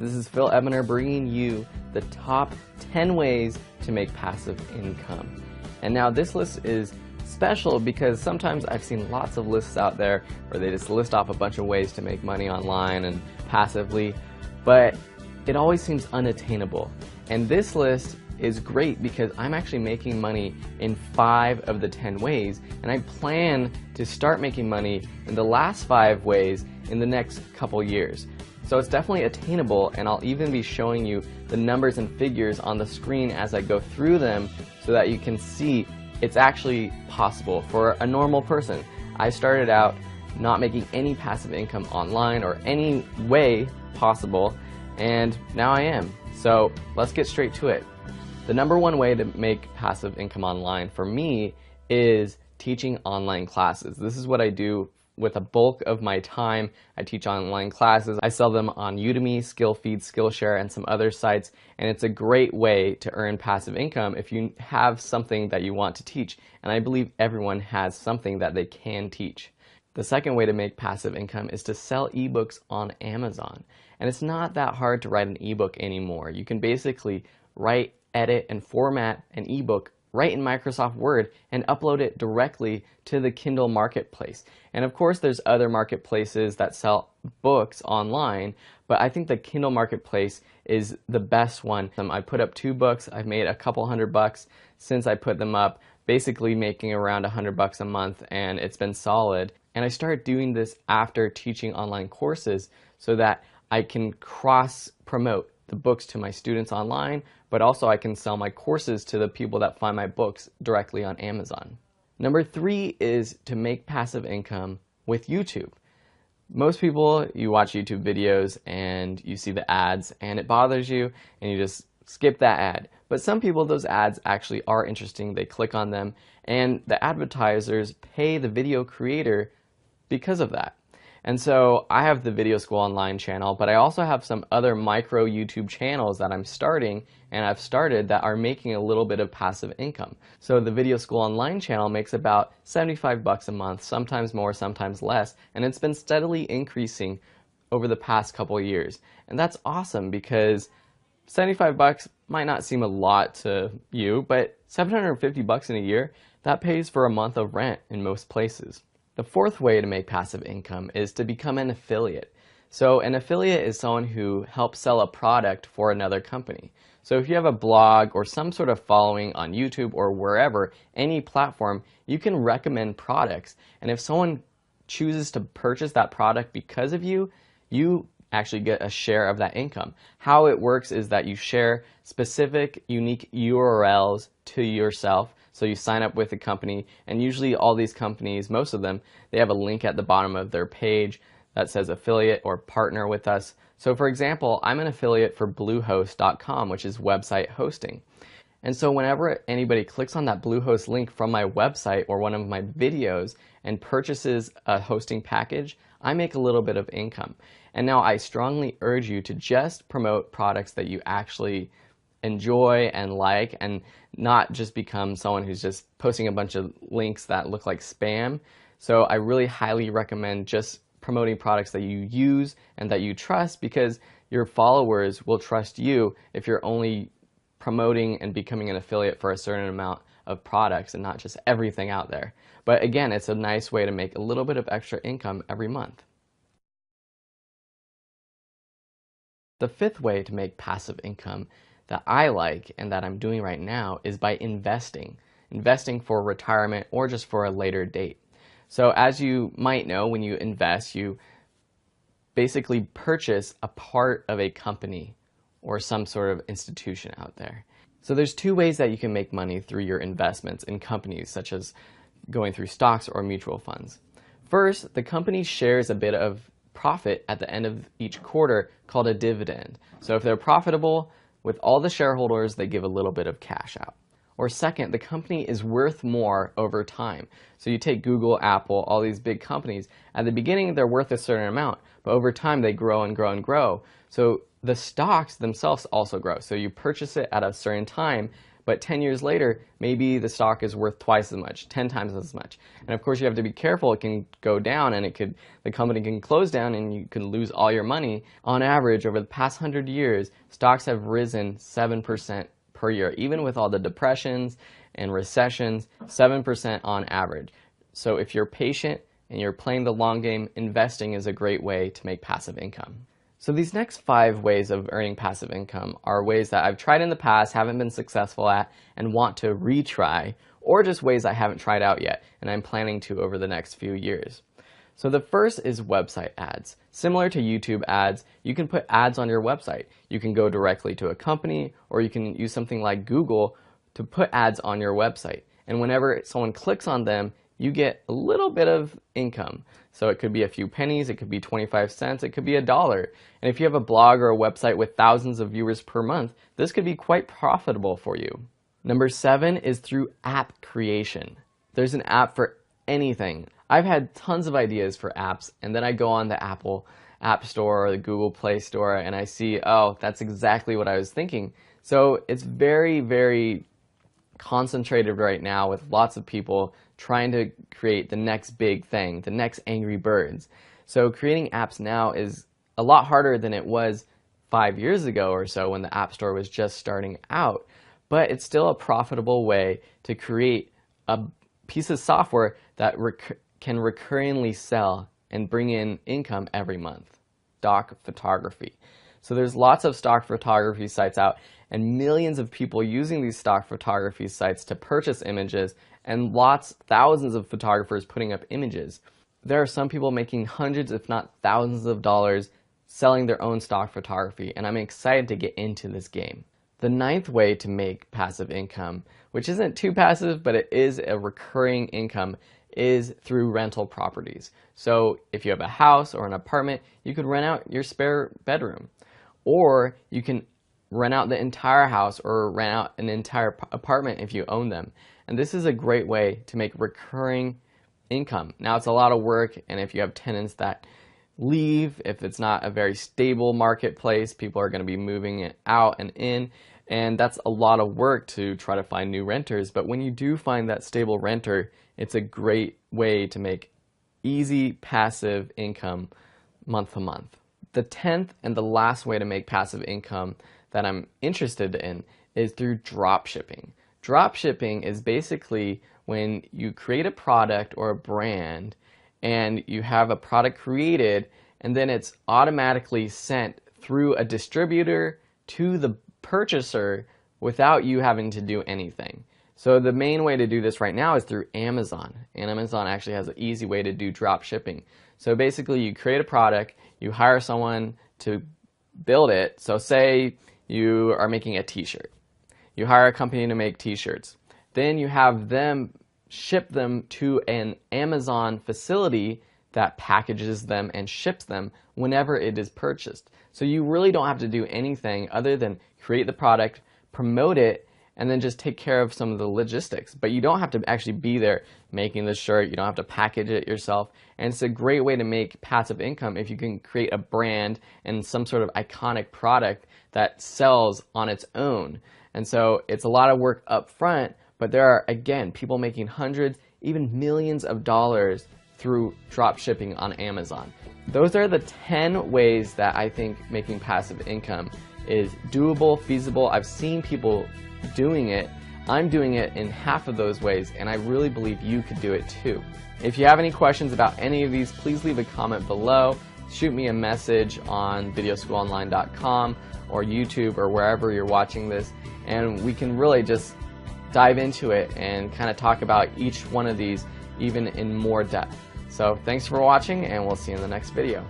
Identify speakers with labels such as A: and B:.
A: This is Phil Ebner bringing you the top 10 ways to make passive income. And now this list is special because sometimes I've seen lots of lists out there where they just list off a bunch of ways to make money online and passively, but it always seems unattainable. And this list is great because I'm actually making money in 5 of the 10 ways, and I plan to start making money in the last 5 ways in the next couple years. So it's definitely attainable, and I'll even be showing you the numbers and figures on the screen as I go through them so that you can see it's actually possible for a normal person. I started out not making any passive income online or any way possible, and now I am. So let's get straight to it. The number one way to make passive income online for me is teaching online classes. This is what I do with a bulk of my time. I teach online classes. I sell them on Udemy, Skillfeed, Skillshare, and some other sites, and it's a great way to earn passive income if you have something that you want to teach, and I believe everyone has something that they can teach. The second way to make passive income is to sell ebooks on Amazon, and it's not that hard to write an ebook anymore. You can basically write, edit, and format an ebook right in Microsoft Word and upload it directly to the Kindle Marketplace. And of course there's other marketplaces that sell books online, but I think the Kindle Marketplace is the best one. I put up 2 books. I've made a couple $100 since I put them up, basically making around $100 a month, and it's been solid. And I started doing this after teaching online courses so that I can cross-promote the books to my students online, but also I can sell my courses to the people that find my books directly on Amazon. Number 3 is to make passive income with YouTube. Most people, you watch YouTube videos and you see the ads and it bothers you and you just skip that ad. But some people, those ads actually are interesting. They click on them and the advertisers pay the video creator because of that. And so I have the Video School Online channel, but I also have some other micro YouTube channels that I'm starting and I've started that are making a little bit of passive income. So the Video School Online channel makes about $75 a month, sometimes more, sometimes less, and it's been steadily increasing over the past couple of years. And that's awesome because $75 might not seem a lot to you, but $750 in a year, that pays for a month of rent in most places. The fourth way to make passive income is to become an affiliate. So an affiliate is someone who helps sell a product for another company. So if you have a blog or some sort of following on YouTube or wherever, any platform, you can recommend products. And if someone chooses to purchase that product because of you, you actually get a share of that income. How it works is that you share specific, unique URLs to yourself. So you sign up with a company, and usually all these companies, most of them, they have a link at the bottom of their page that says affiliate or partner with us. So for example, I'm an affiliate for Bluehost.com, which is website hosting. And so whenever anybody clicks on that Bluehost link from my website or one of my videos and purchases a hosting package, I make a little bit of income. And now I strongly urge you to just promote products that you actually enjoy and like, and not just become someone who's just posting a bunch of links that look like spam. So I really highly recommend just promoting products that you use and that you trust, because your followers will trust you if you're only promoting and becoming an affiliate for a certain amount of products and not just everything out there. But again, it's a nice way to make a little bit of extra income every month. The fifth way to make passive income that I like and that I'm doing right now is by investing for retirement or just for a later date. So as you might know, when you invest, you basically purchase a part of a company or some sort of institution out there. So there's 2 ways that you can make money through your investments in companies, such as going through stocks or mutual funds. First, the company shares a bit of profit at the end of each quarter called a dividend. So if they're profitable, with all the shareholders, they give a little bit of cash out. Or second, the company is worth more over time. So you take Google, Apple, all these big companies. At the beginning, they're worth a certain amount, but over time, they grow and grow and grow. So the stocks themselves also grow. So you purchase it at a certain time, but 10 years later, maybe the stock is worth twice as much, 10 times as much. And of course, you have to be careful. It can go down, and the company can close down, and you can lose all your money. On average, over the past 100 years, stocks have risen 7% per year, even with all the depressions and recessions, 7% on average. So if you're patient and you're playing the long game, investing is a great way to make passive income. So these next 5 ways of earning passive income are ways that I've tried in the past, haven't been successful at, and want to retry, or just ways I haven't tried out yet, and I'm planning to over the next few years. So the first is website ads. Similar to YouTube ads, you can put ads on your website. You can go directly to a company, or you can use something like Google to put ads on your website. And whenever someone clicks on them, you get a little bit of income. So it could be a few pennies, it could be 25 cents, it could be $1. And if you have a blog or a website with thousands of viewers per month, this could be quite profitable for you. Number 7 is through app creation. There's an app for anything. I've had tons of ideas for apps, and then I go on the Apple App Store or the Google Play Store, and I see, oh, that's exactly what I was thinking. So it's very, very concentrated right now with lots of people trying to create the next big thing, the next Angry Birds. So creating apps now is a lot harder than it was 5 years ago or so when the App Store was just starting out. But it's still a profitable way to create a piece of software that can recurringly sell and bring in income every month. Stock photography. So there's lots of stock photography sites out, and millions of people using these stock photography sites to purchase images, and thousands of photographers putting up images. There are some people making hundreds, if not thousands of dollars selling their own stock photography, and I'm excited to get into this game. The 9th way to make passive income, which isn't too passive, but it is a recurring income, is through rental properties. So if you have a house or an apartment, you could rent out your spare bedroom. Or you can rent out the entire house or rent out an entire apartment if you own them. And this is a great way to make recurring income. Now it's a lot of work, and if you have tenants that leave, if it's not a very stable marketplace, people are going to be moving it out and in, and that's a lot of work to try to find new renters. But when you do find that stable renter, it's a great way to make easy passive income month to month. The 10th and the last way to make passive income that I'm interested in is through drop shipping. Drop shipping is basically when you create a product or a brand and you have a product created, and then it's automatically sent through a distributor to the purchaser without you having to do anything. So the main way to do this right now is through Amazon, and Amazon actually has an easy way to do drop shipping. So basically you create a product, you hire someone to build it. So say you are making a t-shirt. You hire a company to make t-shirts. Then you have them ship them to an Amazon facility that packages them and ships them whenever it is purchased. So you really don't have to do anything other than create the product, promote it, and then just take care of some of the logistics. But you don't have to actually be there making the shirt. You don't have to package it yourself. And it's a great way to make passive income if you can create a brand and some sort of iconic product that sells on its own. And so it's a lot of work up front, but there are, again, people making hundreds, even millions of dollars through drop shipping on Amazon. Those are the 10 ways that I think making passive income is doable, feasible. I've seen people doing it. I'm doing it in half of those ways, and I really believe you could do it too. If you have any questions about any of these, please leave a comment below. Shoot me a message on videoschoolonline.com or YouTube or wherever you're watching this, and we can really just dive into it and kind of talk about each one of these even in more depth. So thanks for watching, and we'll see you in the next video.